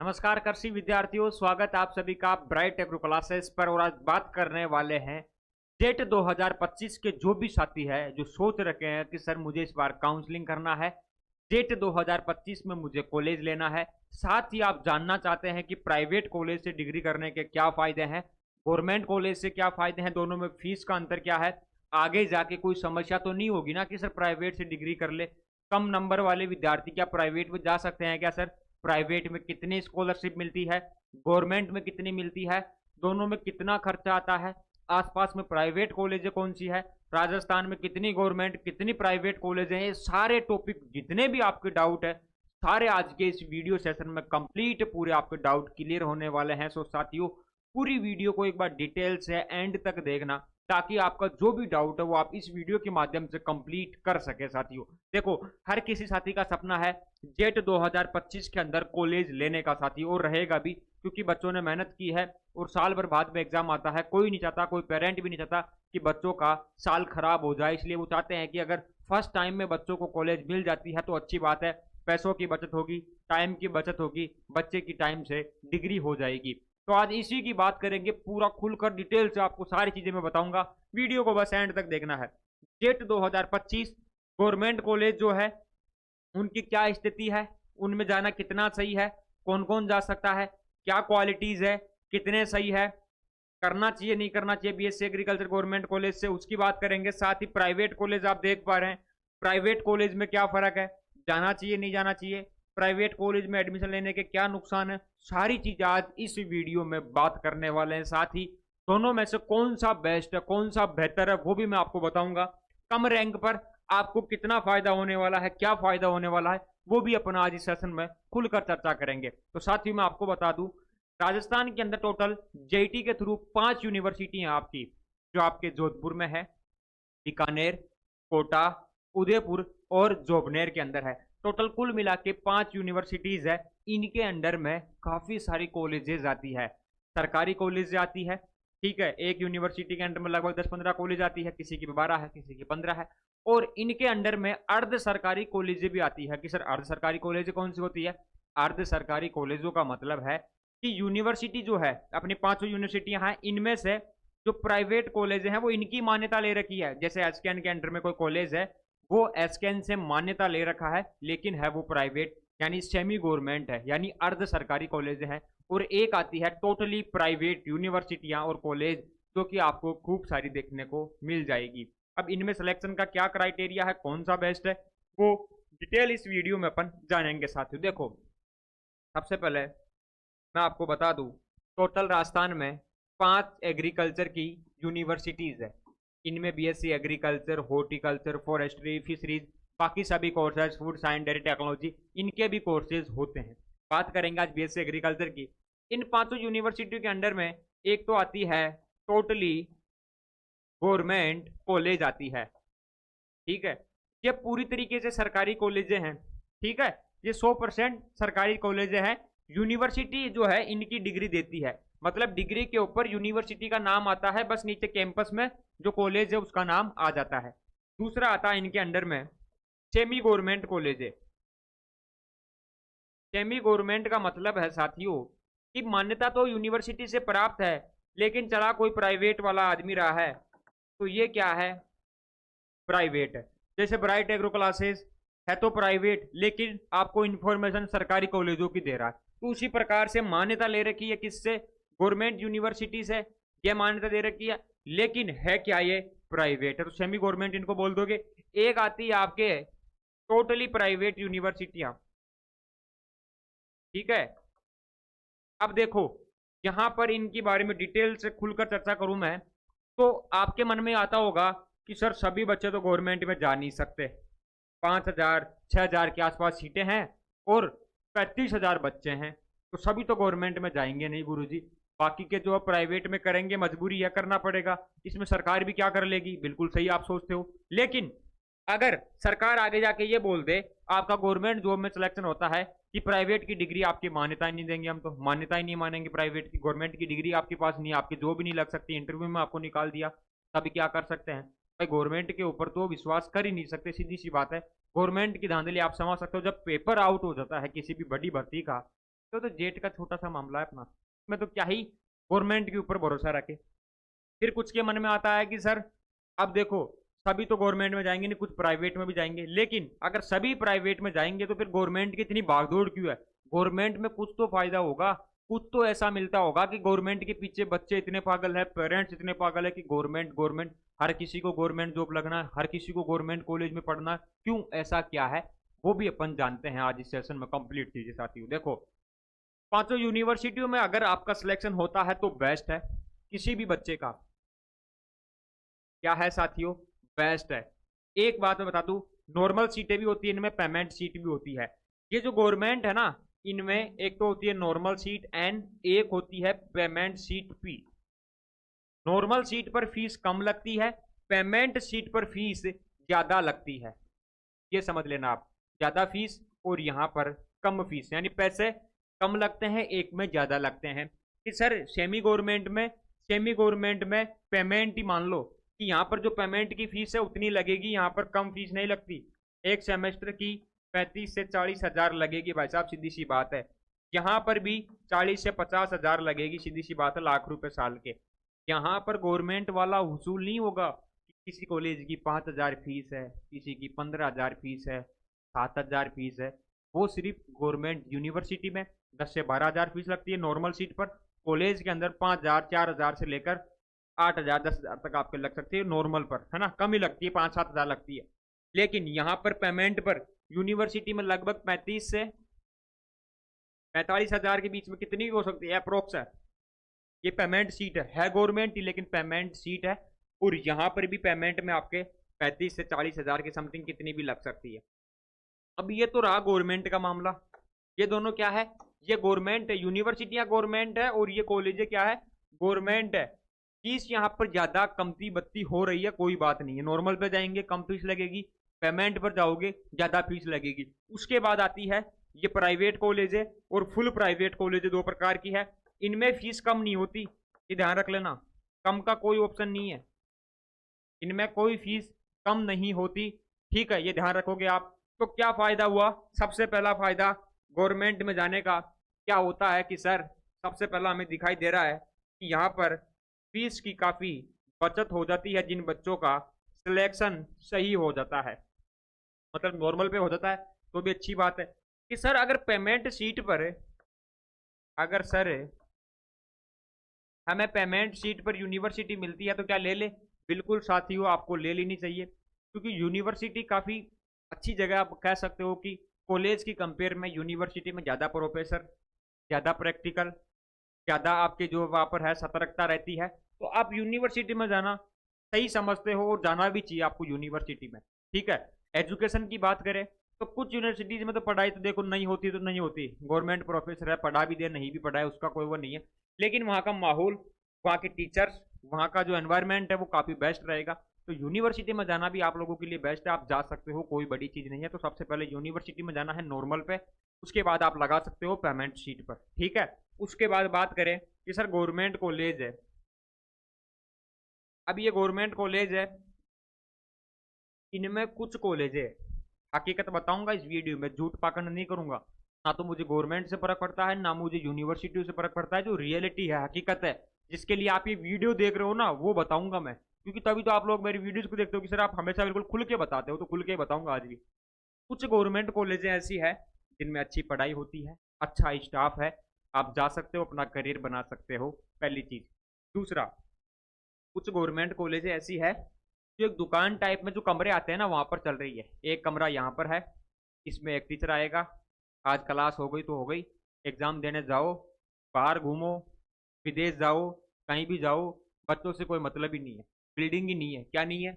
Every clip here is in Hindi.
नमस्कार कृषि विद्यार्थियों, स्वागत आप सभी का ब्राइट एग्रो क्लासेस पर। और आज बात करने वाले हैं जेट 2025 के जो भी साथी है जो सोच रखे हैं कि सर मुझे इस बार काउंसलिंग करना है, जेट 2025 में मुझे कॉलेज लेना है। साथ ही आप जानना चाहते हैं कि प्राइवेट कॉलेज से डिग्री करने के क्या फायदे हैं, गवर्नमेंट कॉलेज से क्या फायदे हैं, दोनों में फीस का अंतर क्या है, आगे जाके कोई समस्या तो नहीं होगी ना कि सर प्राइवेट से डिग्री कर ले। कम नंबर वाले विद्यार्थी क्या प्राइवेट में जा सकते हैं क्या सर? प्राइवेट में कितनी स्कॉलरशिप मिलती है, गवर्नमेंट में कितनी मिलती है, दोनों में कितना खर्चा आता है, आसपास में प्राइवेट कॉलेज कौन सी है, राजस्थान में कितनी गवर्नमेंट कितनी प्राइवेट कॉलेज हैं, ये सारे टॉपिक जितने भी आपके डाउट है सारे आज के इस वीडियो सेशन में कंप्लीट पूरे आपके डाउट क्लियर होने वाले हैं। सो साथियों, पूरी वीडियो को एक बार डिटेल से एंड तक देखना ताकि आपका जो भी डाउट है वो आप इस वीडियो के माध्यम से कंप्लीट कर सके। साथियों देखो, हर किसी साथी का सपना है जेट 2025 के अंदर कॉलेज लेने का साथी, और रहेगा भी क्योंकि बच्चों ने मेहनत की है और साल भर बाद में एग्जाम आता है। कोई नहीं चाहता, कोई पेरेंट भी नहीं चाहता कि बच्चों का साल खराब हो जाए, इसलिए वो चाहते हैं कि अगर फर्स्ट टाइम में बच्चों को कॉलेज मिल जाती है तो अच्छी बात है, पैसों की बचत होगी, टाइम की बचत होगी, बच्चे की टाइम से डिग्री हो जाएगी। तो आज इसी की बात करेंगे, पूरा खुलकर डिटेल से आपको सारी चीजें मैं बताऊंगा, वीडियो को बस एंड तक देखना है। जेट 2025 गवर्नमेंट कॉलेज जो है उनकी क्या स्थिति है, उनमें जाना कितना सही है, कौन कौन जा सकता है, क्या क्वालिटीज है, कितने सही है, करना चाहिए नहीं करना चाहिए बीएससी एग्रीकल्चर गवर्नमेंट कॉलेज से, उसकी बात करेंगे। साथ ही प्राइवेट कॉलेज आप देख पा रहे हैं, प्राइवेट कॉलेज में क्या फर्क है, जाना चाहिए नहीं जाना चाहिए, प्राइवेट कॉलेज में एडमिशन लेने के क्या नुकसान है, सारी चीज आज इस वीडियो में बात करने वाले हैं। साथ ही दोनों में से कौन सा बेस्ट है, कौन सा बेहतर है, वो भी मैं आपको बताऊंगा। कम रैंक पर आपको कितना फायदा होने वाला है, क्या फायदा होने वाला है, वो भी अपना आज इस सेशन में खुलकर चर्चा करेंगे। तो साथ ही मैं आपको बता दूं, राजस्थान के अंदर टोटल जेईटी के थ्रू 5 यूनिवर्सिटी हैं आपकी, जो आपके जोधपुर में है, बीकानेर, कोटा, उदयपुर और जोबनेर के अंदर है। टोटल कुल मिला के 5 यूनिवर्सिटीज है। इनके अंडर में काफी सारी कॉलेजेस आती है, सरकारी कॉलेज आती है, ठीक है। एक यूनिवर्सिटी के अंडर में लगभग 10-15 कॉलेज आती है, किसी की 12 है, किसी की 15 है। और इनके अंडर में अर्ध सरकारी कॉलेज भी आती है। कि सर अर्ध सरकारी कॉलेज कौन सी होती है? अर्ध सरकारी कॉलेजों का मतलब है कि यूनिवर्सिटी जो है, अपनी 5 यूनिवर्सिटियां हैं, इनमें से जो प्राइवेट कॉलेज हैं वो इनकी मान्यता ले रखी है। जैसे एसकेएन के अंडर में कोई कॉलेज है, वो एसकेएन से मान्यता ले रखा है, लेकिन है वो प्राइवेट, यानी सेमी गवर्नमेंट है, यानी अर्ध सरकारी कॉलेज है। और एक आती है टोटली प्राइवेट यूनिवर्सिटियां और कॉलेज, जो कि आपको खूब सारी देखने को मिल जाएगी। अब इनमें सिलेक्शन का क्या क्राइटेरिया है, कौन सा बेस्ट है, वो डिटेल इस वीडियो में अपन जानेंगे। साथियों देखो, सबसे पहले मैं आपको बता दूं, टोटल राजस्थान में 5 एग्रीकल्चर की यूनिवर्सिटीज है। इनमें BSc agriculture, horticulture, forestry, fisheries, बाकी सभी courses, food science, dairy technology, इनके भी कोर्सेज होते हैं। बात करेंगे आज बीएससी एग्रीकल्चर की। इन 5 यूनिवर्सिटियों के अंडर में एक तो आती है टोटली गवर्नमेंट कॉलेज आती है, ठीक है। ये पूरी तरीके से सरकारी कॉलेजें हैं, ठीक है। ये 100% सरकारी कॉलेजें हैं। यूनिवर्सिटी जो है इनकी डिग्री देती है, मतलब डिग्री के ऊपर यूनिवर्सिटी का नाम आता है, बस नीचे कैंपस में जो कॉलेज है उसका नाम आ जाता है। दूसरा आता है इनके अंडर में सेमी गवर्नमेंट कॉलेज है। सेमी गवर्नमेंट का मतलब है साथियों कि मान्यता तो यूनिवर्सिटी से प्राप्त है, लेकिन चला कोई प्राइवेट वाला आदमी रहा है तो ये क्या है, प्राइवेट है। जैसे ब्राइट एग्रो क्लासेस है तो प्राइवेट, लेकिन आपको इंफॉर्मेशन सरकारी कॉलेजों की दे रहा है। तो उसी प्रकार से मान्यता ले रखी है किससे, गवर्नमेंट यूनिवर्सिटी से ये मान्यता दे रखी है, लेकिन है क्या ये, प्राइवेट है। तो सेमी गवर्नमेंट इनको बोल दोगे। एक आती है आपके टोटली प्राइवेट यूनिवर्सिटियां, ठीक है। अब देखो, यहां पर इनके बारे में डिटेल से खुलकर चर्चा करूं मैं, तो आपके मन में आता होगा कि सर सभी बच्चे तो गवर्नमेंट में जा नहीं सकते, 5,000-6,000 के आसपास सीटें हैं और 35,000 बच्चे हैं, तो सभी तो गवर्नमेंट में जाएंगे नहीं गुरुजी। बाकी के जो प्राइवेट में करेंगे, मजबूरी यह करना पड़ेगा, इसमें सरकार भी क्या कर लेगी, बिल्कुल सही आप सोचते हो। लेकिन अगर सरकार आगे जाके ये बोल दे आपका गवर्नमेंट जॉब में सिलेक्शन होता है कि प्राइवेट की डिग्री आपकी मान्यता ही नहीं देंगे, हम तो मान्यता ही नहीं मानेंगे प्राइवेट की, गवर्नमेंट की डिग्री आपके पास नहीं है, आपकी जॉब ही नहीं लग सकती, इंटरव्यू में आपको निकाल दिया, तब क्या कर सकते हैं भाई, गवर्नमेंट के ऊपर तो विश्वास कर ही नहीं सकते, सीधी सी बात है। गवर्नमेंट की धांधली आप समझ सकते हो, जब पेपर आउट हो जाता है किसी भी बड़ी भर्ती का, तो जेट का छोटा सा मामला है अपना, मैं तो क्या ही गवर्नमेंट के ऊपर भरोसा रखे। फिर कुछ के मन में आता है कि सर अब देखो सभी तो गवर्नमेंट में जाएंगे नहीं, कुछ प्राइवेट में भी जाएंगे, लेकिन अगर सभी प्राइवेट में जाएंगे तो फिर गवर्नमेंट की इतनी भागदौड़ क्यों है? गवर्नमेंट में कुछ तो फायदा होगा, कुछ तो ऐसा मिलता होगा कि गवर्नमेंट के पीछे बच्चे इतने पागल है, पेरेंट्स इतने पागल है कि गवर्नमेंट गवर्नमेंट, हर किसी को गवर्नमेंट जॉब लगना है, हर किसी को गवर्नमेंट कॉलेज में पढ़ना है। क्यों, ऐसा क्या है? वो भी अपन जानते हैं आज इस सेशन में कंप्लीट चीजें साथियों। देखो, पांचों यूनिवर्सिटियों में अगर आपका सिलेक्शन होता है तो बेस्ट है, किसी भी बच्चे का क्या है साथियों, बेस्ट है। एक बात मैं बता दूं, नॉर्मल सीटें भी होती है इनमें, पेमेंट सीट भी होती है। ये जो गवर्नमेंट है ना, इनमें एक तो होती है नॉर्मल सीट एंड एक होती है पेमेंट सीट फी। नॉर्मल सीट पर फीस कम लगती है, पेमेंट सीट पर फीस ज्यादा लगती है। ये समझ लेना आप, ज्यादा फीस और यहाँ पर कम फीस, यानी पैसे कम लगते हैं, एक में ज्यादा लगते हैं। कि सर सेमी गवर्नमेंट में पेमेंट ही मान लो कि यहाँ पर जो पेमेंट की फीस है उतनी लगेगी, यहाँ पर कम फीस नहीं लगती। एक सेमेस्टर की 35 से 40 हजार लगेगी भाई साहब, सीधी सी बात है। यहाँ पर भी 40 से 50 हजार लगेगी, सीधी सी बात है, लाख रुपए साल के। यहाँ पर गवर्नमेंट वाला वसूल नहीं होगा कि किसी कॉलेज की 5 हजार फीस है, किसी की 15 हजार फीस है, 7 हजार फीस है। वो सिर्फ गवर्नमेंट यूनिवर्सिटी में 10 से 12 हजार फीस लगती है नॉर्मल सीट पर। कॉलेज के अंदर 5 हजार 4 हजार से लेकर 8 हजार 10 हजार तक आपके लग सकती है नॉर्मल पर, है ना, कम ही लगती है, 5-7 हजार लगती है। लेकिन यहाँ पर पेमेंट पर यूनिवर्सिटी में लगभग 35 से 45 हजार के बीच में कितनी भी हो सकती है, अप्रोक्स है। ये पेमेंट सीट है गवर्नमेंट की, लेकिन पेमेंट सीट है। और यहाँ पर भी पेमेंट में आपके 35 से 40 हजार के समथिंग कितनी भी लग सकती है। अब ये तो रहा गवर्नमेंट का मामला। ये दोनों क्या है, ये गवर्नमेंट है, यूनिवर्सिटियां गवर्नमेंट है और ये कॉलेज क्या है, गवर्नमेंट है। फीस यहाँ पर ज्यादा कमती बत्ती हो रही है, कोई बात नहीं है। नॉर्मल पे जाएंगे कम फीस लगेगी, पेमेंट पर जाओगे ज्यादा फीस लगेगी। उसके बाद आती है ये प्राइवेट कॉलेज है और फुल प्राइवेट कॉलेज, दो प्रकार की है। इनमें फीस कम नहीं होती, ये ध्यान रख लेना, कम का कोई ऑप्शन नहीं है, इनमें कोई फीस कम नहीं होती। ठीक है, ये ध्यान रखोगे आप। तो क्या फायदा हुआ? सबसे पहला फायदा गवर्नमेंट में जाने का क्या होता है कि सर सबसे पहला हमें दिखाई दे रहा है कि यहाँ पर फीस की काफी बचत हो जाती है, जिन बच्चों का सिलेक्शन सही हो जाता है, मतलब नॉर्मल पे हो जाता है, तो भी अच्छी बात है। कि सर अगर पेमेंट सीट पर, अगर सर हमें पेमेंट सीट पर यूनिवर्सिटी मिलती है तो क्या ले ले? बिल्कुल साथियों, आपको ले लेनी चाहिए, क्योंकि यूनिवर्सिटी काफ़ी अच्छी जगह, आप कह सकते हो कि कॉलेज की कंपेयर में यूनिवर्सिटी में ज़्यादा प्रोफेसर, ज़्यादा प्रैक्टिकल, ज़्यादा आपके जो वहाँ पर है सतर्कता रहती है। तो आप यूनिवर्सिटी में जाना सही समझते हो और जाना भी चाहिए आपको यूनिवर्सिटी में। ठीक है, एजुकेशन की बात करें तो कुछ यूनिवर्सिटीज में तो पढ़ाई तो देखो नहीं होती तो नहीं होती, गवर्नमेंट प्रोफेसर है, पढ़ा भी दे नहीं भी पढ़ाए उसका कोई वो नहीं है, लेकिन वहाँ का माहौल, वहाँ के टीचर्स, वहाँ का जो एनवायरनमेंट है वो काफ़ी बेस्ट रहेगा। तो यूनिवर्सिटी में जाना भी आप लोगों के लिए बेस्ट है, आप जा सकते हो, कोई बड़ी चीज़ नहीं है। तो सबसे पहले यूनिवर्सिटी में जाना है नॉर्मल पे, उसके बाद आप लगा सकते हो पेमेंट शीट पर। ठीक है, उसके बाद बात करें कि सर गवर्नमेंट कॉलेज है, अब ये गवर्नमेंट कॉलेज है, इनमें कुछ कॉलेज है, हकीकत बताऊंगा इस वीडियो में, झूठ पाखंड नहीं करूंगा। ना तो मुझे गवर्नमेंट से फर्क पड़ता है, ना मुझे यूनिवर्सिटी से फर्क पड़ता है, जो रियलिटी है, हकीकत है, जिसके लिए आप ये वीडियो देख रहे हो ना, वो बताऊंगा मैं। क्योंकि तभी तो आप लोग मेरी वीडियोस को देखते हो कि सर आप हमेशा बिल्कुल खुल के बताते हो, तो खुल के बताऊंगा आज भी। कुछ गवर्नमेंट कॉलेजें ऐसी है जिनमें अच्छी पढ़ाई होती है, अच्छा स्टाफ है, आप जा सकते हो, अपना करियर बना सकते हो, पहली चीज। दूसरा, कुछ गवर्नमेंट कॉलेजें ऐसी है जो एक दुकान टाइप में जो कमरे आते हैं ना वहां पर चल रही है। एक कमरा यहाँ पर है, इसमें एक टीचर आएगा, आज क्लास हो गई तो हो गई, एग्जाम देने जाओ, बाहर घूमो, विदेश जाओ, कहीं भी जाओ, बच्चों से कोई मतलब ही नहीं है। बिल्डिंग ही नहीं है, क्या नहीं है,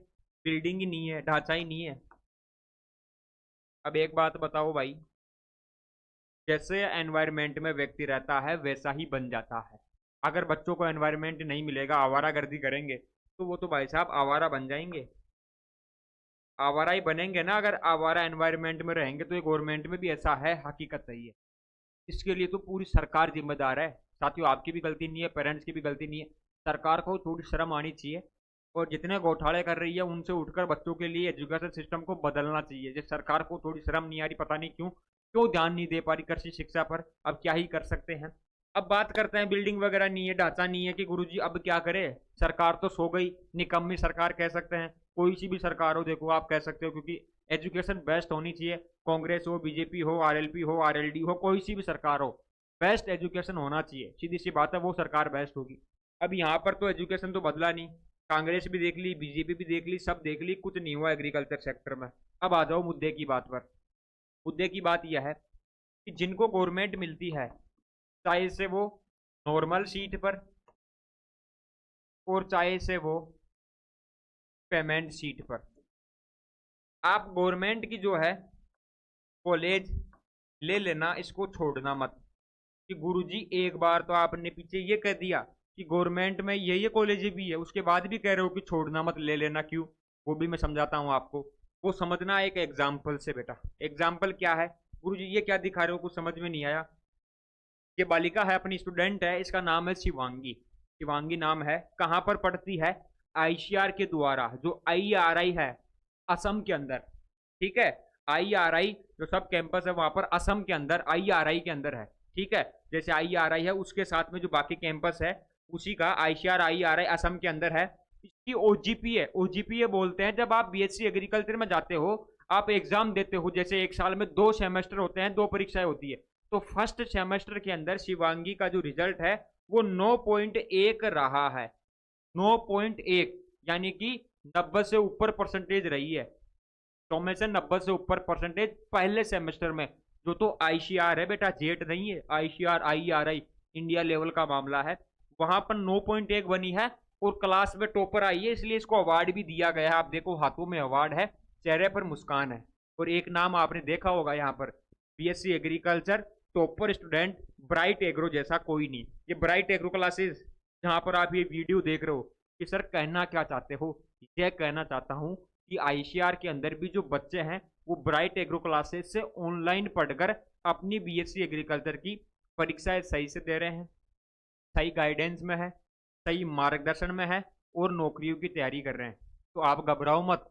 बिल्डिंग ही नहीं है, ढांचा ही नहीं है। अब एक बात बताओ भाई, जैसे एनवायरनमेंट में व्यक्ति रहता है वैसा ही बन जाता है। अगर बच्चों को एनवायरनमेंट नहीं मिलेगा, आवारागर्दी करेंगे, तो वो तो भाई साहब आवारा बन जाएंगे, आवारा ही बनेंगे ना। अगर आवारा एनवायरनमेंट में रहेंगे तो ये गवर्नमेंट में भी ऐसा है, हकीकत सही है। इसके लिए तो पूरी सरकार जिम्मेदार है साथियों, आपकी भी गलती नहीं है, पेरेंट्स की भी गलती नहीं है। सरकार को थोड़ी शर्म आनी चाहिए और जितने घोटाले कर रही है उनसे उठकर बच्चों के लिए एजुकेशन सिस्टम को बदलना चाहिए। जिस सरकार को थोड़ी शर्म नहीं आ रही, पता नहीं क्यों, क्यों ध्यान नहीं दे पा रही कृषि शिक्षा पर? अब क्या ही कर सकते हैं। अब बात करते हैं, बिल्डिंग वगैरह नहीं है, ढांचा नहीं है कि गुरुजी अब क्या करे, सरकार तो सो गई, निकम्मी सरकार कह सकते हैं, कोई सी भी सरकार हो देखो आप कह सकते हो, क्योंकि एजुकेशन बेस्ट होनी चाहिए। कांग्रेस हो, बीजेपी हो, आरएलपी हो, आरएलडी हो, कोई सी भी सरकार हो, बेस्ट एजुकेशन होना चाहिए, सीधी सी बात है, वो सरकार बेस्ट होगी। अब यहाँ पर तो एजुकेशन तो बदला नहीं, कांग्रेस भी देख ली, बीजेपी भी देख ली, सब देख ली, कुछ नहीं हुआ एग्रीकल्चर सेक्टर में। अब आ जाओ मुद्दे की बात पर। मुद्दे की बात यह है कि जिनको गवर्नमेंट मिलती है, चाहे से वो नॉर्मल सीट पर और चाहे से वो पेमेंट सीट पर, आप गवर्नमेंट की जो है कॉलेज ले लेना, इसको छोड़ना मत। कि गुरुजी एक बार तो आपने पीछे ये कह दिया कि गवर्नमेंट में ये कॉलेज भी है, उसके बाद भी कह रहे हो कि छोड़ना मत, ले लेना क्यों? वो भी मैं समझाता हूँ आपको, वो समझना एक एग्जाम्पल से बेटा। एग्जाम्पल क्या है गुरुजी, ये क्या दिखा रहे हो, कुछ समझ में नहीं आया। ये बालिका है, अपनी स्टूडेंट है, इसका नाम है शिवांगी, शिवांगी नाम है, कहाँ पर पढ़ती है? आईसीआर के द्वारा, जो आईआरआई है असम के अंदर, ठीक है, आईआरआई जो सब कैंपस है वहां पर असम के अंदर आईआरआई के अंदर है, ठीक है। जैसे आईआरआई है उसके साथ में जो बाकी कैंपस है उसी का आईसीआर आईआरआई असम के अंदर है। इसकी ओजीपी है, ओजीपी बोलते हैं जब आप बीएससी एग्रीकल्चर में जाते हो, आप एग्जाम देते हो, जैसे एक साल में 2 सेमेस्टर होते हैं, 2 परीक्षाएं होती है, तो फर्स्ट सेमेस्टर के अंदर शिवांगी का जो रिजल्ट है वो 9.1 रहा है, 9.1, यानी कि 90 से ऊपर परसेंटेज रही है, 100 में से 90 से ऊपर परसेंटेज पहले सेमेस्टर में। जो तो आईसीआर है बेटा, जेट नहीं है, आईसीआर आईआरआई इंडिया लेवल का मामला है, वहां पर 9.1 बनी है और क्लास में टॉपर आई है, इसलिए इसको अवार्ड भी दिया गया है। आप देखो हाथों में अवार्ड है, चेहरे पर मुस्कान है। और एक नाम आपने देखा होगा यहाँ पर, BSc agriculture topper student bright agro, जैसा कोई नहीं। ये ब्राइट एग्रो क्लासेस जहाँ पर आप ये वीडियो देख रहे हो, कि सर कहना क्या चाहते हो? यह कहना चाहता हूँ कि आईसीआर के अंदर भी जो बच्चे हैं वो ब्राइट एग्रो क्लासेस से ऑनलाइन पढ़कर अपनी बीएससी एग्रीकल्चर की परीक्षाएं सही से दे रहे हैं, सही गाइडेंस में है, सही मार्गदर्शन में है और नौकरियों की तैयारी कर रहे हैं। तो आप घबराओ मत।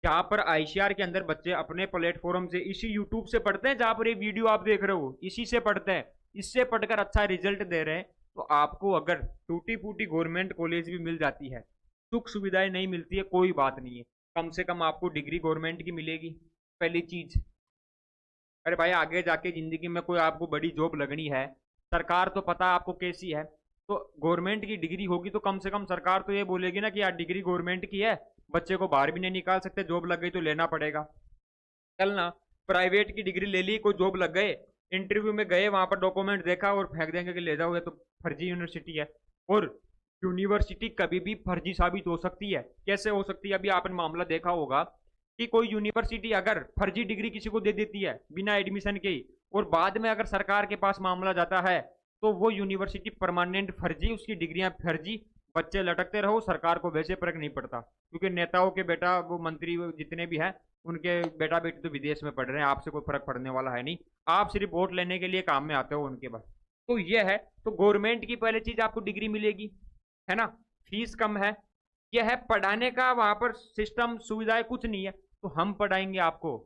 जहाँ पर आईसीआर के अंदर बच्चे अपने प्लेटफॉर्म से, इसी यूट्यूब से पढ़ते हैं, जहाँ पर ये वीडियो आप देख रहे हो इसी से पढ़ते हैं, इससे पढ़कर अच्छा रिजल्ट दे रहे हैं, तो आपको अगर टूटी फूटी गवर्नमेंट कॉलेज भी मिल जाती है, सुख सुविधाएं नहीं मिलती है, कोई बात नहीं है, कम से कम आपको डिग्री गवर्नमेंट की मिलेगी, पहली चीज। अरे भाई आगे जाके जिंदगी में कोई आपको बड़ी जॉब लगनी है, सरकार तो पता आपको कैसी है, तो गवर्नमेंट की डिग्री होगी तो कम से कम सरकार तो ये बोलेगी ना कि यार डिग्री गवर्नमेंट की है, बच्चे को बाहर भी नहीं निकाल सकते, जॉब लग गई तो लेना पड़ेगा। कल ना प्राइवेट की डिग्री ले ली, कोई जॉब लग गए, इंटरव्यू में गए, वहां पर डॉक्यूमेंट देखा और फेंक देंगे कि ले जाओगे, तो फर्जी यूनिवर्सिटी है। और यूनिवर्सिटी कभी भी फर्जी साबित हो सकती है। कैसे हो सकती है? अभी आपने मामला देखा होगा कि कोई यूनिवर्सिटी अगर फर्जी डिग्री किसी को दे देती है बिना एडमिशन के, और बाद में अगर सरकार के पास मामला जाता है तो वो यूनिवर्सिटी परमानेंट फर्जी, उसकी डिग्रियां फर्जी, बच्चे लटकते रहो, सरकार को वैसे फर्क नहीं पड़ता, क्योंकि नेताओं के बेटा, वो मंत्री जितने भी हैं, उनके बेटा बेटी तो विदेश में पढ़ रहे हैं, आपसे कोई फर्क पड़ने वाला है नहीं, आप सिर्फ वोट लेने के लिए काम में आते हो उनके पास। तो ये है, तो गवर्नमेंट की पहली चीज आपको डिग्री मिलेगी, है ना, फीस कम है, यह है पढ़ाने का वहां पर सिस्टम सुविधाएं कुछ नहीं है, तो हम पढ़ाएंगे आपको,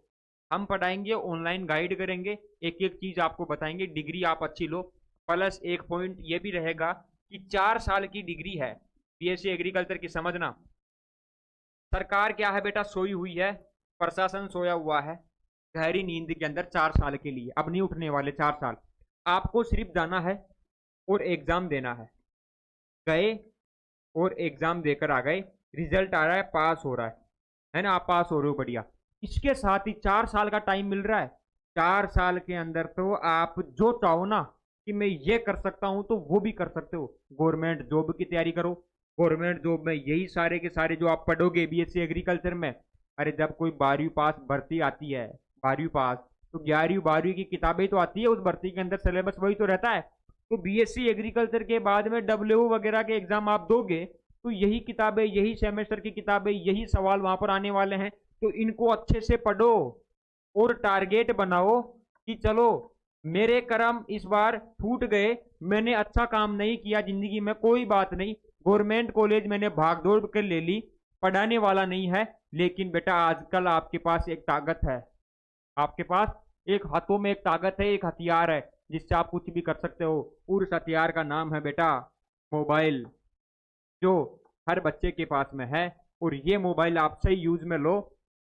हम पढ़ाएंगे, ऑनलाइन गाइड करेंगे, एक एक चीज आपको बताएंगे, डिग्री आप अच्छी लो। प्लस एक पॉइंट ये भी रहेगा कि 4 साल की डिग्री है बीएससी एग्रीकल्चर की, समझना। सरकार क्या है बेटा, सोई हुई है, प्रशासन सोया हुआ है गहरी नींद के अंदर 4 साल के लिए, अब नहीं उठने वाले 4 साल। आपको सिर्फ जाना है और एग्जाम देना है, गए और एग्जाम देकर आ गए, रिजल्ट आ रहा है, पास हो रहा है ना, आप पास हो रहे हो, बढ़िया। इसके साथ ही 4 साल का टाइम मिल रहा है, 4 साल के अंदर तो आप जो चाहो ना कि मैं ये कर सकता हूं तो वो भी कर सकते हो। गवर्नमेंट जॉब की तैयारी करो, गवर्नमेंट जॉब में यही सारे के सारे जो आप पढ़ोगे बीएससी एग्रीकल्चर में, अरे जब कोई 12वीं पास भर्ती आती है, 12वीं पास, तो 11वीं 12वीं की किताबें तो आती है, उस भर्ती के अंदर सिलेबस वही तो रहता है। तो बीएससी एग्रीकल्चर के बाद में डब्ल्यू वगैरह के एग्जाम आप दोगे तो यही किताबें, यही सेमेस्टर की किताबें, यही सवाल वहां पर आने वाले हैं, तो इनको अच्छे से पढ़ो और टारगेट बनाओ कि चलो मेरे कर्म इस बार फूट गए, मैंने अच्छा काम नहीं किया जिंदगी में, कोई बात नहीं, गवर्नमेंट कॉलेज मैंने भाग दौड़ कर ले ली, पढ़ाने वाला नहीं है, लेकिन बेटा आजकल आपके पास एक ताकत है, आपके पास एक हाथों में एक ताकत है, एक हथियार है जिससे आप कुछ भी कर सकते हो। और उस हथियार का नाम है बेटा मोबाइल, जो हर बच्चे के पास में है। और ये मोबाइल आप सही यूज में लो,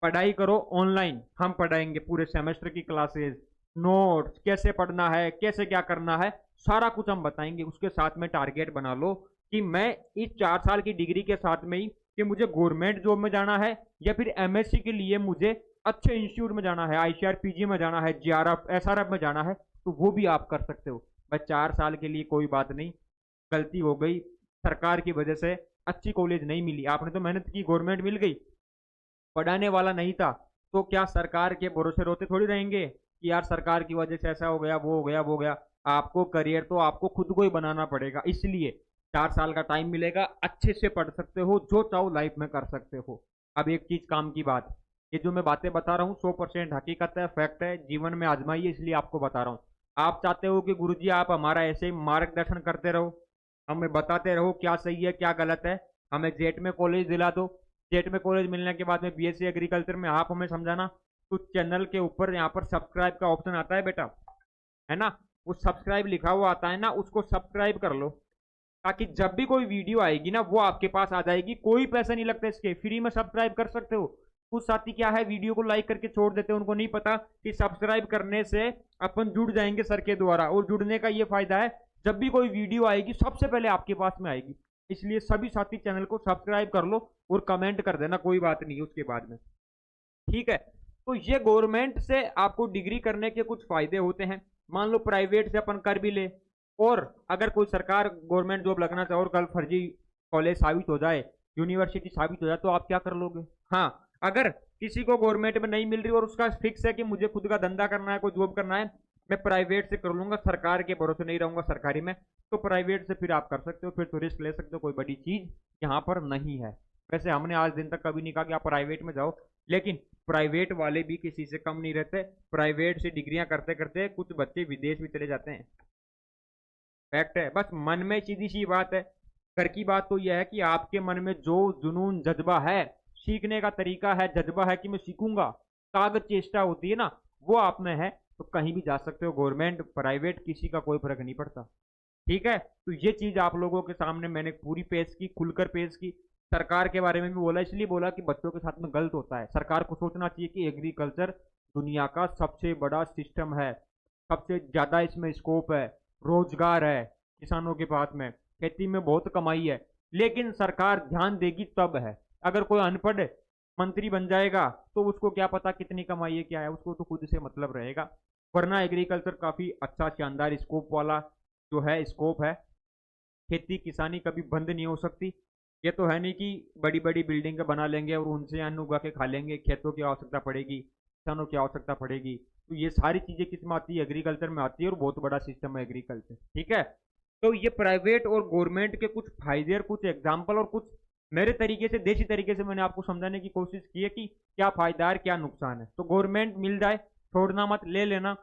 पढ़ाई करो ऑनलाइन, हम पढ़ाएंगे पूरे सेमेस्टर की क्लासेस, नोट्स, कैसे पढ़ना है, कैसे क्या करना है, सारा कुछ हम बताएंगे। उसके साथ में टारगेट बना लो कि मैं इस 4 साल की डिग्री के साथ में ही कि मुझे गवर्नमेंट जॉब में जाना है या फिर एमएससी के लिए मुझे अच्छे इंस्टीट्यूट में जाना है, आईसीआरपीजी में जाना है, जीआरएफ एसआरएफ में जाना है, तो वो भी आप कर सकते हो। बस 4 साल के लिए कोई बात नहीं, गलती हो गई, सरकार की वजह से अच्छी कॉलेज नहीं मिली, आपने तो मेहनत की, गवर्नमेंट मिल गई, पढ़ाने वाला नहीं था, तो क्या सरकार के भरोसे रोते थोड़ी रहेंगे कि यार सरकार की वजह से ऐसा हो गया, वो हो गया, वो हो गया। आपको करियर तो आपको खुद को ही बनाना पड़ेगा, इसलिए 4 साल का टाइम मिलेगा, अच्छे से पढ़ सकते हो, जो चाहो लाइफ में कर सकते हो। अब एक चीज काम की बात, ये जो मैं बातें बता रहा हूँ 100% हकीकत है, फैक्ट है, जीवन में आजमाइए, इसलिए आपको बता रहा हूँ। आप चाहते हो कि गुरुजी आप हमारा ऐसे ही मार्गदर्शन करते रहो, हमें बताते रहो क्या सही है क्या गलत है, हमें जेट में कॉलेज दिला दो, जेट में कॉलेज मिलने के बाद में बीएससी एग्रीकल्चर में आप हमें समझाना, तो चैनल के ऊपर यहाँ पर सब्सक्राइब का ऑप्शन आता है बेटा, है ना, वो सब्सक्राइब लिखा हुआ आता है ना, उसको सब्सक्राइब कर लो, ताकि जब भी कोई वीडियो आएगी ना वो आपके पास आ जाएगी, कोई पैसा नहीं लगता इसके, फ्री में सब्सक्राइब कर सकते हो। कुछ साथी क्या है वीडियो को लाइक करके छोड़ देते हैं, उनको नहीं पता कि सब्सक्राइब करने से अपन जुड़ जाएंगे सर के द्वारा, और जुड़ने का ये फायदा है जब भी कोई वीडियो आएगी सबसे पहले आपके पास में आएगी। इसलिए सभी साथी चैनल को सब्सक्राइब कर लो और कमेंट कर देना, कोई बात नहीं उसके बाद में, ठीक है। तो ये गवर्नमेंट से आपको डिग्री करने के कुछ फायदे होते हैं। मान लो प्राइवेट से अपन कर भी ले, और अगर कोई सरकार गवर्नमेंट जॉब लगना चाहे और कल फर्जी कॉलेज साबित हो जाए, यूनिवर्सिटी साबित हो जाए, तो आप क्या कर लोगे? हाँ, अगर किसी को गवर्नमेंट में नहीं मिल रही और उसका फिक्स है कि मुझे खुद का धंधा करना है, कोई जॉब करना है, मैं प्राइवेट से कर लूंगा, सरकार के भरोसे नहीं रहूंगा सरकारी में, तो प्राइवेट से फिर आप कर सकते हो, फिर तो रिस्क ले सकते हो, कोई बड़ी चीज यहाँ पर नहीं है। वैसे हमने आज दिन तक कभी नहीं कहा कि आप प्राइवेट में जाओ, लेकिन प्राइवेट वाले भी किसी से कम नहीं रहते, प्राइवेट से डिग्रियां करते करते कुछ बच्चे विदेश भी चले जाते हैं, फैक्ट है। बस मन में सीधी सी बात है, घर की बात तो यह है कि आपके मन में जो जुनून जज्बा है, सीखने का तरीका है, जज्बा है कि मैं सीखूंगा, कागज चेष्टा होती है ना, वो आप में है, तो कहीं भी जा सकते हो, गवर्नमेंट प्राइवेट किसी का कोई फर्क नहीं पड़ता, ठीक है। तो ये चीज आप लोगों के सामने मैंने पूरी पेश की, खुलकर पेश की। सरकार के बारे में भी बोला, इसलिए बोला कि बच्चों के साथ में गलत होता है, सरकार को सोचना चाहिए कि एग्रीकल्चर दुनिया का सबसे बड़ा सिस्टम है, सबसे ज्यादा इसमें स्कोप है, रोजगार है किसानों के पास में, खेती में बहुत कमाई है, लेकिन सरकार ध्यान देगी तब है। अगर कोई अनपढ़ मंत्री बन जाएगा तो उसको क्या पता कितनी कमाई है क्या है, उसको तो खुद से मतलब रहेगा। वरना एग्रीकल्चर काफी अच्छा शानदार स्कोप वाला जो है, स्कोप है, खेती किसानी कभी बंद नहीं हो सकती। ये तो है नहीं कि बड़ी बड़ी बिल्डिंग बना लेंगे और उनसे अन्न उगा के खा लेंगे, खेतों की आवश्यकता पड़ेगी, किसानों की आवश्यकता पड़ेगी, तो ये सारी चीजें किस में आती है? एग्रीकल्चर में आती है, और बहुत बड़ा सिस्टम है एग्रीकल्चर, ठीक है। तो ये प्राइवेट और गवर्नमेंट के कुछ फायदे और कुछ एग्जाम्पल और कुछ मेरे तरीके से, देसी तरीके से मैंने आपको समझाने की कोशिश की है कि क्या फायदा है क्या नुकसान है। तो गवर्नमेंट मिल जाए छोड़ना मत, ले लेना,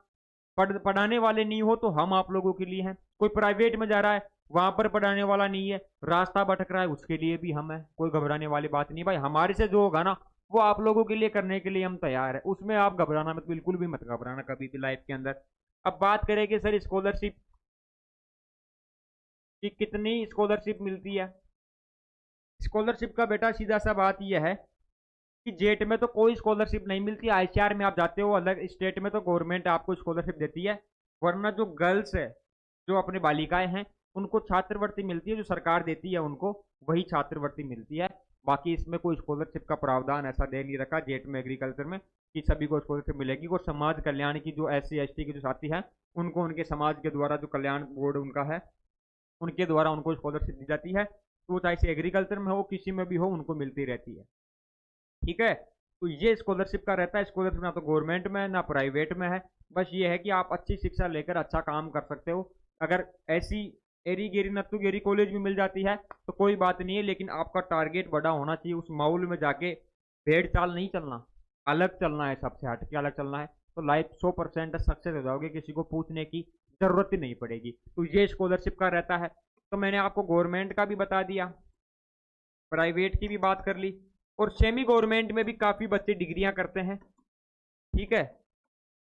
पढ़ाने वाले नहीं हो तो हम आप लोगों के लिए हैं। कोई प्राइवेट में जा रहा है, वहां पर पढ़ाने वाला नहीं है, रास्ता भटक रहा है, उसके लिए भी हम हैं, कोई घबराने वाली बात नहीं भाई, हमारे से जो होगा ना वो आप लोगों के लिए करने के लिए हम तैयार है, उसमें आप घबराना मत, बिल्कुल भी मत घबराना कभी भी लाइफ के अंदर। अब बात करेंगे सर स्कॉलरशिप की, कितनी स्कॉलरशिप मिलती है। स्कॉलरशिप का बेटा सीधा सा बात यह है कि जेट में तो कोई स्कॉलरशिप नहीं मिलती, आईसीआर में आप जाते हो अलग स्टेट में तो गवर्नमेंट आपको स्कॉलरशिप देती है, वरना जो गर्ल्स है, जो अपने बालिकाएं हैं, उनको छात्रवृत्ति मिलती है, जो सरकार देती है उनको वही छात्रवृत्ति मिलती है। बाकी इसमें कोई स्कॉलरशिप का प्रावधान ऐसा दे नहीं रखा जेट में एग्रीकल्चर में कि सभी को स्कॉलरशिप मिलेगी। और समाज कल्याण की जो SC ST के जो साथी हैं, उनको उनके समाज के द्वारा जो कल्याण बोर्ड उनका है, उनके द्वारा उनको स्कॉलरशिप दी जाती है, तो चाहे से एग्रीकल्चर में हो किसी में भी हो, उनको मिलती रहती है, ठीक है। तो ये स्कॉलरशिप का रहता है, स्कॉलरशिप ना तो गवर्नमेंट में है ना प्राइवेट में है, बस ये है कि आप अच्छी शिक्षा लेकर अच्छा काम कर सकते हो। अगर ऐसी एरी गेरी नत्थु गेरी कॉलेज भी मिल जाती है तो कोई बात नहीं है, लेकिन आपका टारगेट बड़ा होना चाहिए, उस माहौल में जाके भेड़ चाल नहीं चलना, अलग चलना है, सबसे हट के अलग चलना है, तो लाइफ 100% सक्सेस हो जाओगे, किसी को पूछने की जरूरत ही नहीं पड़ेगी। तो ये स्कॉलरशिप का रहता है। तो मैंने आपको गवर्नमेंट का भी बता दिया, प्राइवेट की भी बात कर ली, और सेमी गवर्नमेंट में भी काफी बच्चे डिग्रियां करते हैं, ठीक है।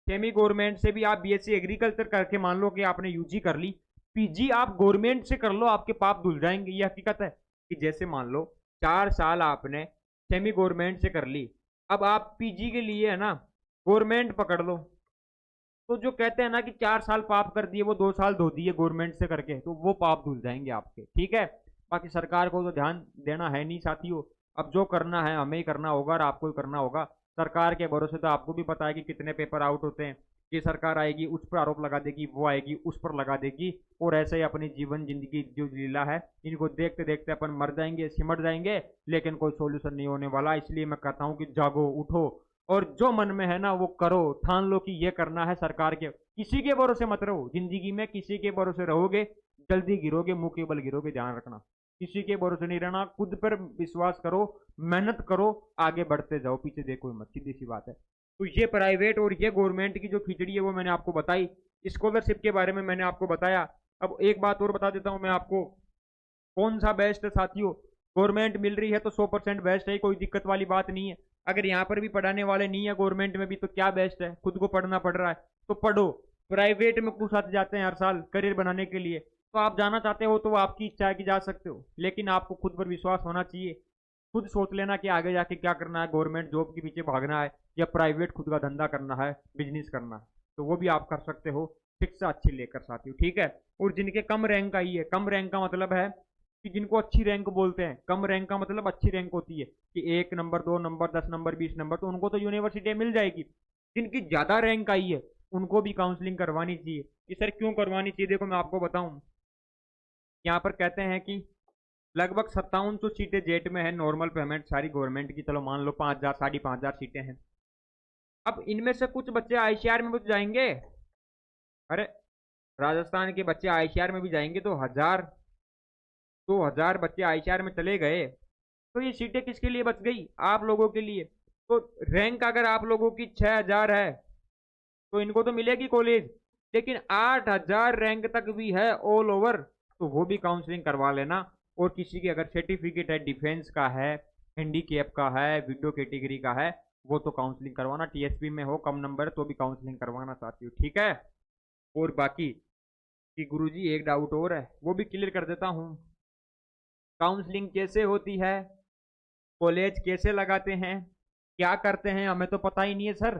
सेमी गवर्नमेंट से भी आप बीएससी एग्रीकल्चर करके मान लो कि आपने यूजी कर ली, पीजी आप गवर्नमेंट से कर लो, आपके पाप धुल जाएंगे। ये हकीकत है कि जैसे मान लो 4 साल आपने सेमी गवर्नमेंट से कर ली, अब आप पीजी के लिए है ना गवर्नमेंट पकड़ लो, तो जो कहते हैं ना कि 4 साल पाप कर दिए वो 2 साल धो दिए गवर्नमेंट से करके, तो वो पाप धुल जाएंगे आपके। ठीक है, बाकी सरकार को तो ध्यान देना है नहीं साथियों, अब जो करना है हमें ही करना होगा और आपको ही करना होगा। सरकार के भरोसे तो आपको भी पता है कि कितने पेपर आउट होते हैं। ये सरकार आएगी उस पर आरोप लगा देगी, वो आएगी उस पर लगा देगी, और ऐसे ही अपनी जीवन जिंदगी जो लीला है इनको देखते देखते अपन मर जाएंगे, सिमट जाएंगे, लेकिन कोई सोल्यूशन नहीं होने वाला। इसलिए मैं कहता हूँ कि जागो, उठो, और जो मन में है ना वो करो, ठान लो कि ये करना है। सरकार के किसी के भरोसे मत रहो, जिंदगी में किसी के भरोसे रहोगे जल्दी गिरोगे, मुंह के बल गिरोगे, ध्यान रखना। किसी के भरोसे नहीं रहना, खुद पर विश्वास करो, मेहनत करो, आगे बढ़ते जाओ, पीछे देखो मत, सीधी सी बात है। तो ये प्राइवेट और ये गवर्नमेंट की जो खिचड़ी है वो मैंने आपको बताई, स्कॉलरशिप के बारे में मैंने आपको बताया। अब एक बात और बता देता हूं मैं आपको, कौन सा बेस्ट है साथियों। गवर्नमेंट मिल रही है तो 100% बेस्ट है, कोई दिक्कत वाली बात नहीं है। अगर यहाँ पर भी पढ़ाने वाले नहीं है गवर्नमेंट में भी तो क्या बेस्ट है, खुद को पढ़ना पड़ रहा है तो पढ़ो। प्राइवेट में कुछ आते जाते हैं हर साल करियर बनाने के लिए, तो आप जाना चाहते हो तो आपकी इच्छा है कि जा सकते हो, लेकिन आपको खुद पर विश्वास होना चाहिए। खुद सोच लेना कि आगे जाके क्या करना है, गवर्नमेंट जॉब के पीछे भागना है या प्राइवेट खुद का धंधा करना है, बिजनेस करना है, तो वो भी आप कर सकते हो शिक्षा अच्छी लेकर साथियों। ठीक है, और जिनके कम रैंक आई है, कम रैंक का मतलब है कि जिनको अच्छी रैंक बोलते हैं, कम रैंक का मतलब अच्छी रैंक होती है कि 1 नंबर 2 नंबर 10 नंबर 20 नंबर, तो उनको तो यूनिवर्सिटी मिल जाएगी। जिनकी ज्यादा रैंक आई है उनको भी काउंसलिंग करवानी चाहिए। कि सर क्यों करवानी चाहिए, देखो मैं आपको बताऊं, यहाँ पर कहते हैं कि लगभग 5700 सीटें जेट में है, नॉर्मल पेमेंट सारी गवर्नमेंट की, चलो मान लो 5000 5,500 सीटें हैं। अब इनमें से कुछ बच्चे आईसीआर में भी तो जाएंगे, अरे राजस्थान के बच्चे आईसीआर में भी जाएंगे, तो 2000 बच्चे आईसीआर में चले गए, तो ये सीटें किसके लिए बच गई, आप लोगों के लिए। तो रैंक अगर आप लोगों की 6000 है तो इनको तो मिलेगी कॉलेज, लेकिन 8000 रैंक तक भी है ऑल ओवर, तो वो भी काउंसलिंग करवा लेना। और किसी की अगर सर्टिफिकेट है डिफेंस का है, हैंडीकैप का है, विडो कैटेगरी का है, वो तो काउंसलिंग करवाना, टीएसपी में हो कम नंबर तो भी काउंसलिंग करवाना चाहती हूँ। ठीक है, और बाकी कि गुरुजी एक डाउट और है वो भी क्लियर कर देता हूँ, काउंसलिंग कैसे होती है, कॉलेज कैसे लगाते हैं, क्या करते हैं, हमें तो पता ही नहीं है सर,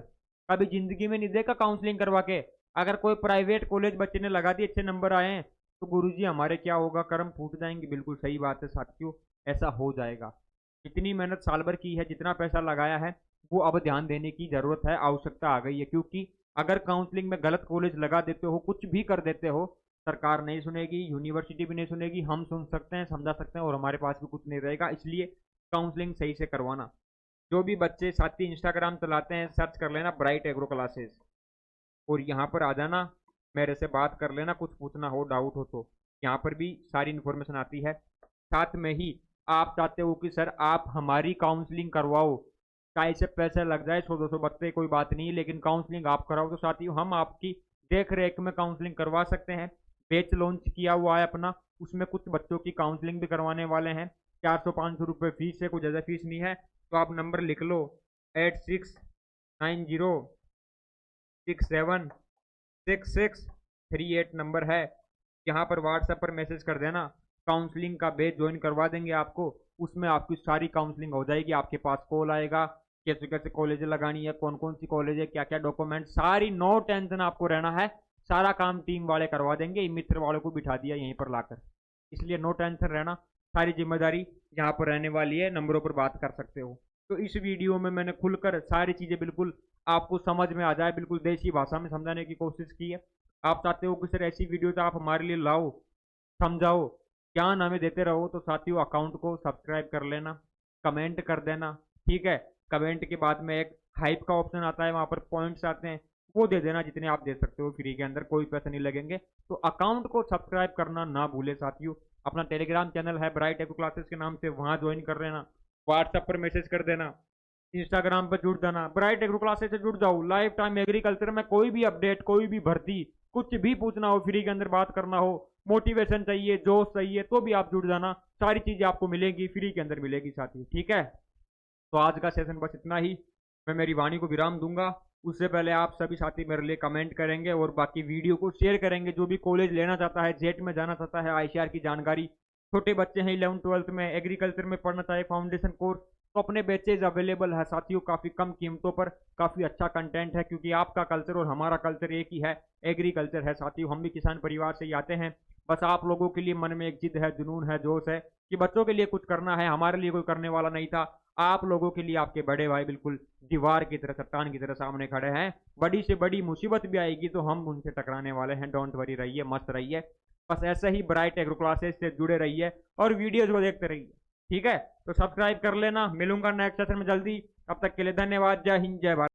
कभी जिंदगी में नहीं देखा काउंसलिंग करवा के। अगर कोई प्राइवेट कॉलेज बच्चे ने लगा दी, अच्छे नंबर आए हैं, तो गुरुजी हमारे क्या होगा, कर्म फूट जाएंगे। बिल्कुल सही बात है साथियों, ऐसा हो जाएगा। जितनी मेहनत साल भर की है, जितना पैसा लगाया है, वो अब ध्यान देने की जरूरत है, आवश्यकता आ गई है। क्योंकि अगर काउंसलिंग में गलत कॉलेज लगा देते हो, कुछ भी कर देते हो, सरकार नहीं सुनेगी, यूनिवर्सिटी भी नहीं सुनेगी, हम सुन सकते हैं, समझा सकते हैं, और हमारे पास भी कुछ नहीं रहेगा। इसलिए काउंसलिंग सही से करवाना। जो भी बच्चे साथी इंस्टाग्राम चलाते हैं, सर्च कर लेना ब्राइट एग्रो क्लासेस, और यहाँ पर आ जाना, मेरे से बात कर लेना, कुछ पूछना हो, डाउट हो तो यहाँ पर भी सारी इन्फॉर्मेशन आती है। साथ में ही आप चाहते हो कि सर आप हमारी काउंसलिंग करवाओ, चाहे से पैसे लग जाए 100-200 बच्चे कोई बात नहीं, लेकिन काउंसलिंग आप कराओ, तो साथियों हम आपकी देख रेख में काउंसलिंग करवा सकते हैं। बैच लॉन्च किया हुआ है अपना, उसमें कुछ बच्चों की काउंसलिंग भी करवाने वाले हैं। 400-500 रुपये फीस है, कुछ ज़्यादा फीस नहीं है। तो आप नंबर लिख लो, 8690676638 नंबर है, यहाँ पर व्हाट्सएप पर मैसेज कर देना, काउंसलिंग का बैच ज्वाइन करवा देंगे आपको। उसमें आपकी सारी काउंसलिंग हो जाएगी, आपके पास कॉल आएगा, कैसे कैसे कॉलेज लगानी है, कौन कौन सी कॉलेज है, क्या क्या डॉक्यूमेंट, सारी नो टेंशन आपको रहना है, सारा काम टीम वाले करवा देंगे। मित्र वालों को बिठा दिया यहीं पर लाकर, इसलिए नो टेंशन रहना, सारी जिम्मेदारी यहाँ पर रहने वाली है, नंबरों पर बात कर सकते हो। तो इस वीडियो में मैंने खुलकर सारी चीज़ें बिल्कुल आपको समझ में आ जाए, बिल्कुल देसी भाषा में समझाने की कोशिश की है। आप चाहते हो कि सर ऐसी वीडियो तो आप हमारे लिए लाओ, समझाओ, ज्ञान हमें देते रहो, तो साथियों अकाउंट को सब्सक्राइब कर लेना, कमेंट कर देना। ठीक है, कमेंट के बाद में एक हाइप का ऑप्शन आता है, वहाँ पर पॉइंट्स आते हैं, वो दे देना, जितने आप दे सकते हो फ्री के अंदर, कोई पैसे नहीं लगेंगे। तो अकाउंट को सब्सक्राइब करना ना भूले साथियों। अपना टेलीग्राम चैनल है ब्राइट एग्रो क्लासेस के नाम से, वहाँ ज्वाइन कर लेना, व्हाट्सएप पर मैसेज कर देना, इंस्टाग्राम पर जुड़ जाना, ब्राइट एग्रो क्लासेस से जुड़ जाओ। लाइफ टाइम एग्रीकल्चर में कोई भी अपडेट, कोई भी भर्ती, कुछ भी पूछना हो, फ्री के अंदर बात करना हो, मोटिवेशन चाहिए, जोश चाहिए, तो भी आप जुड़ जाना, सारी चीजें आपको मिलेंगी, फ्री के अंदर मिलेगी साथी। ठीक है, तो आज का सेशन बस इतना ही, मैं मेरी वाणी को विराम दूंगा, उससे पहले आप सभी साथी मेरे लिए कमेंट करेंगे और बाकी वीडियो को शेयर करेंगे। जो भी कॉलेज लेना चाहता है, जेट में जाना चाहता है, आईसीआर की जानकारी, छोटे बच्चे हैं 11th-12th में, एग्रीकल्चर में पढ़ना चाहे फाउंडेशन कोर्स, तो अपने बैचेज अवेलेबल है साथियों, काफ़ी कम कीमतों पर, काफ़ी अच्छा कंटेंट है, क्योंकि आपका कल्चर और हमारा कल्चर एक ही है, एग्रीकल्चर है साथियों। हम भी किसान परिवार से ही आते हैं। बस आप लोगों के लिए मन में एक जिद है, जुनून है, जोश है कि बच्चों के लिए कुछ करना है। हमारे लिए कोई करने वाला नहीं था। आप लोगों के लिए आपके बड़े भाई बिल्कुल दीवार की तरह, चट्टान की तरह सामने खड़े हैं। बड़ी से बड़ी मुसीबत भी आएगी तो हम उनसे टकराने वाले हैं। डोंट वरी, रहिए मस्त रहिए। बस ऐसे ही ब्राइट एग्रो क्लासेस से जुड़े रहिए और वीडियोज को देखते रहिए। ठीक है, तो सब्सक्राइब कर लेना। मिलूंगा नेक्स्ट सेशन में जल्दी। अब तक के लिए धन्यवाद। जय हिंद, जय भारत।